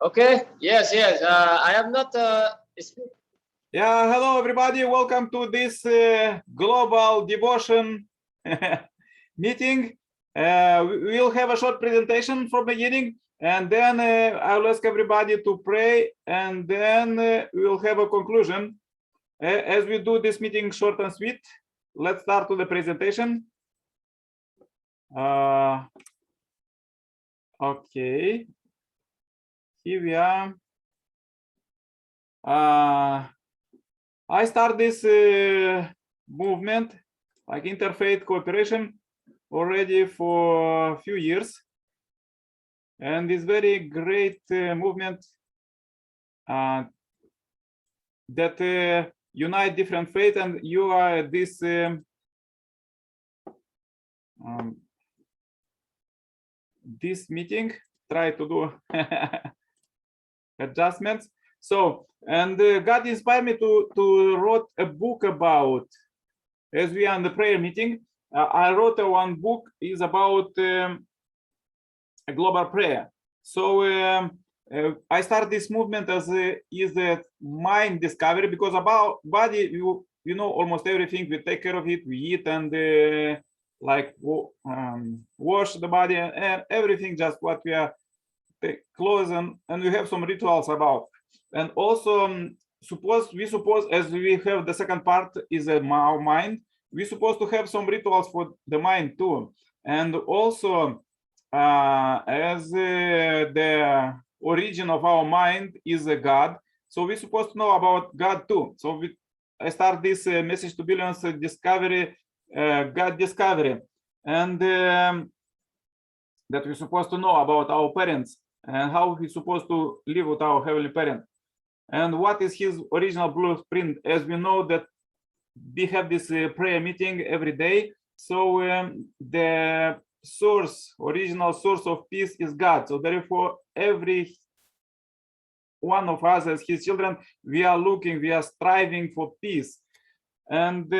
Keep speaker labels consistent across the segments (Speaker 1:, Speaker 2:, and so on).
Speaker 1: Okay. Yes. Yes. I am not.
Speaker 2: Yeah. Hello, everybody. Welcome to this global devotion meeting. We will have a short presentation from the beginning, and then I will ask everybody to pray, and then we will have a conclusion. As we do this meeting short and sweet, let's start with the presentation. Okay. Here we are. I start this movement, like interfaith cooperation, already for a few years, and this very great movement that unite different faith, and you are this this meeting. Try to do adjustments. So, and God inspired me to write a book about, as we are in the prayer meeting, I wrote one book is about a global prayer. So I start this movement as is a mind discovery, because about body, you know almost everything. We take care of it, we eat and like wash the body and everything, just what we are clothes, and we have some rituals about. And also we suppose as we have the second part is our mind, we're supposed to have some rituals for the mind too. And also as the origin of our mind is a God, so we're supposed to know about God too. So I start this message to billions discovery, God discovery, and that we're supposed to know about our parents and how we're supposed to live with our heavenly parent, and what is his original blueprint. As we know that we have this prayer meeting every day, so the original source of peace is God. So therefore, every one of us as his children, we are striving for peace. And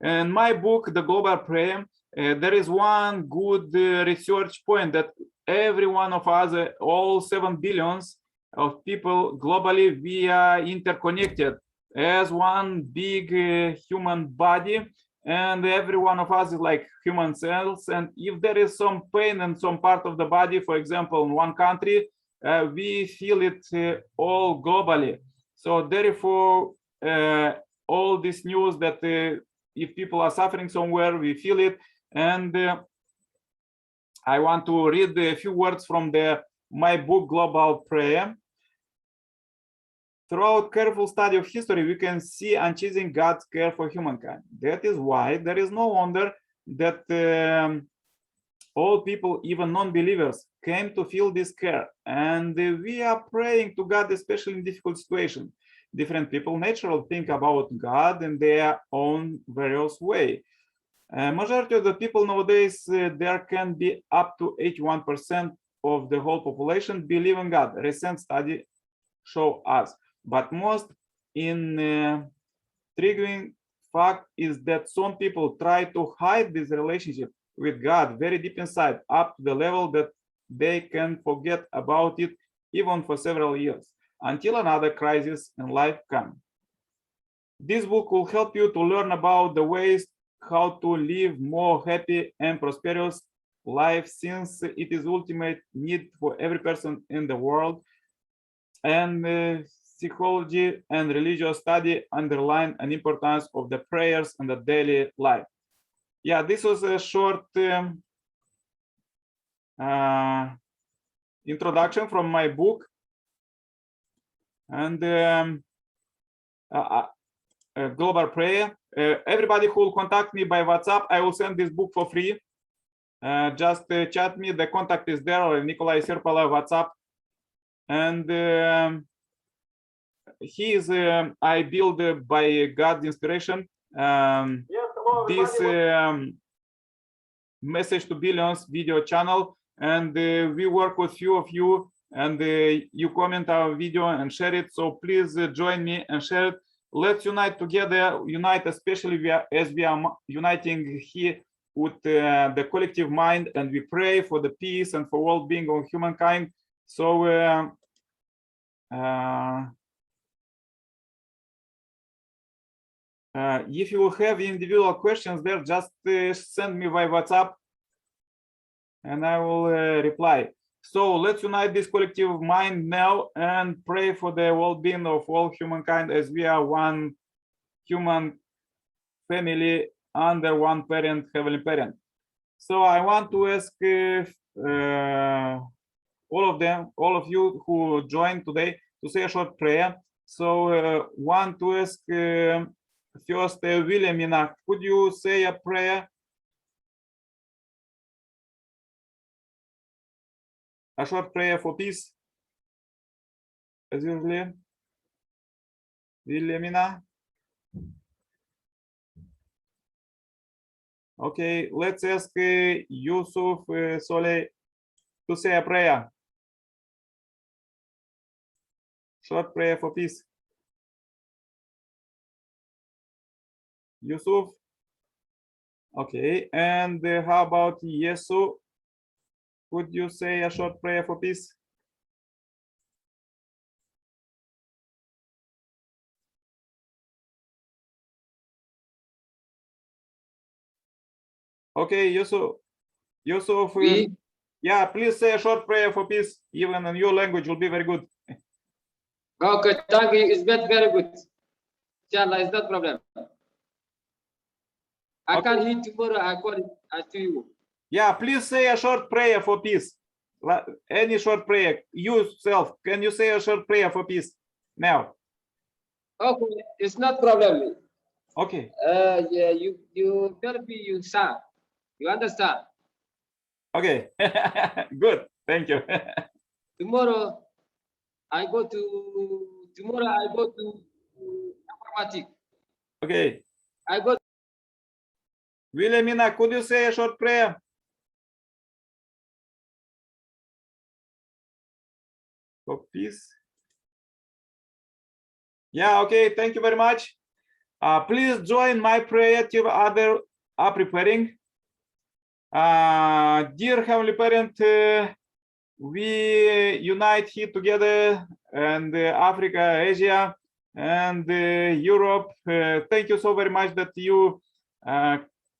Speaker 2: in my book, The Global Prayer, there is one good research point that every one of us, all 7 billions of people globally, we are interconnected as one big human body, and every one of us is like human cells. And if there is some pain in some part of the body, for example, in one country, we feel it all globally. So therefore, all this news that if people are suffering somewhere, we feel it. And I want to read a few words from my book, Global Prayer. Throughout careful study of history, we can see unceasing God's care for humankind. That is why there is no wonder that all people, even non-believers, came to feel this care. And we are praying to God, especially in difficult situations. Different people naturally think about God in their own various way. Majority of the people nowadays, there can be up to 81% of the whole population believe in God. Recent study show us. But most intriguing fact is that some people try to hide this relationship with God very deep inside, up to the level that they can forget about it even for several years, until another crisis in life comes. This book will help you to learn about the ways how to live more happy and prosperous life, since it is ultimate need for every person in the world. And psychology and religious study underline an importance of the prayers in the daily life. Yeah, this was a short introduction from my book. And Global Prayer. Everybody who will contact me by WhatsApp, I will send this book for free. Just chat me. The contact is there, or Nikolai Serpala WhatsApp. And he is I build by God's inspiration this message to billions video channel, and we work with few of you, and you comment our video and share it. So please join me and share it. Let's unite together, especially as we are uniting here with the collective mind, and we pray for the peace and for well-being of humankind. So if you have individual questions there, just send me by WhatsApp and I will reply. So let's unite this collective mind now and pray for the well-being of all humankind, as we are one human family under one parent, heavenly parent. So I want to ask all of you who joined today to say a short prayer. So want to ask first Williamina, could you say a prayer? A short prayer for peace, as usually. Williamina. Okay, let's ask Yusuf Soleh to say a prayer. Short prayer for peace. Yusuf. Okay, and how about Yesu? Could you say a short prayer for peace? Okay, Yusuf. Yusuf, yeah, please say a short prayer for peace, even in your language will be very good.
Speaker 1: Okay, thank you. It's very good. Inshallah, it's not problem. I can hear tomorrow. I call it to you.
Speaker 2: Yeah, please say a short prayer for peace. Any short prayer. Yourself, can you say a short prayer for peace now?
Speaker 1: Okay, it's not problem.
Speaker 2: Okay.
Speaker 1: Yeah, you tell me you sound. You understand?
Speaker 2: Okay. Good. Thank you.
Speaker 1: Tomorrow I go to informatic.
Speaker 2: Okay.
Speaker 1: I go.
Speaker 2: Williamina, could you say a short prayer? For peace. Yeah, okay, thank you very much. Please join my prayer till others are preparing. Dear Heavenly Parent, we unite here together, and Africa, Asia, and Europe. Thank you so very much that you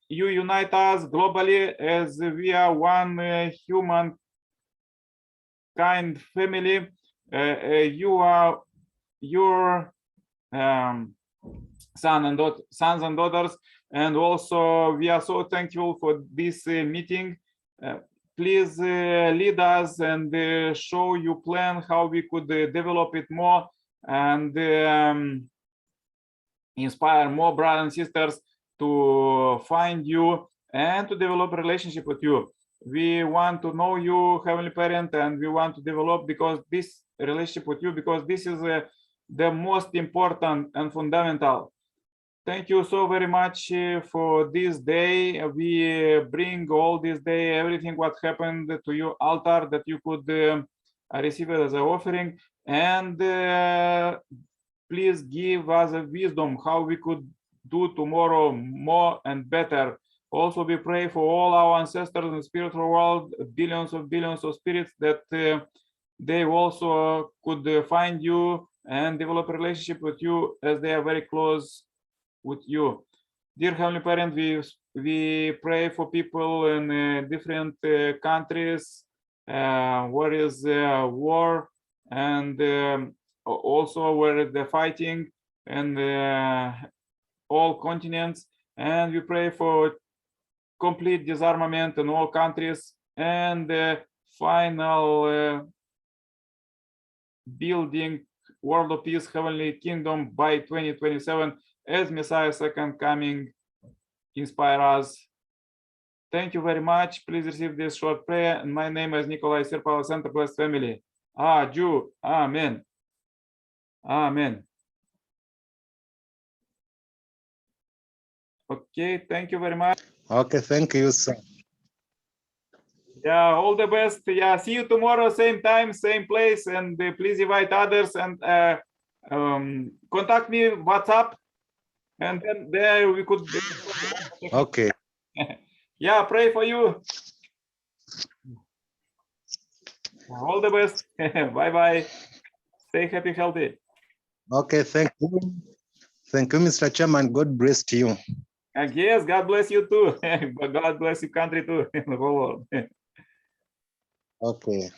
Speaker 2: unite us globally, as we are one human kind family. You are your sons and daughters, and also we are so thankful for this meeting. Please lead us and show you plan how we could develop it more and inspire more brothers and sisters to find you and to develop a relationship with you. We want to know you, Heavenly Parent, and we want to develop because this relationship with you, because this is the most important and fundamental. Thank you so very much for this day. We bring all this day, everything what happened to your altar, that you could receive it as an offering, and please give us a wisdom how we could do tomorrow more and better. Also, we pray for all our ancestors in the spiritual world, billions of spirits, that they also could find you and develop a relationship with you, as they are very close with you. Dear Heavenly Parent, we pray for people in different countries where is war, and also where they're fighting, and all continents, and we pray for complete disarmament in all countries, and final building world of peace, heavenly kingdom by 2027, as Messiah's second coming inspire us. Thank you very much. Please receive this short prayer. And my name is Nikolai Sirpal, Center Blessed Family. Jew. Amen. Amen. Okay, thank you very much.
Speaker 3: Okay, thank you, sir.
Speaker 2: Yeah, all the best. Yeah, see you tomorrow, same time, same place, and please invite others, and contact me WhatsApp, and then there we could.
Speaker 3: Okay.
Speaker 2: Yeah, pray for you. All the best. Bye bye. Stay happy, healthy.
Speaker 3: Okay, thank you. Thank you, Mr. Chairman. God bless you.
Speaker 2: And yes, God bless you too. But God bless your country too. The whole world.
Speaker 3: Okay.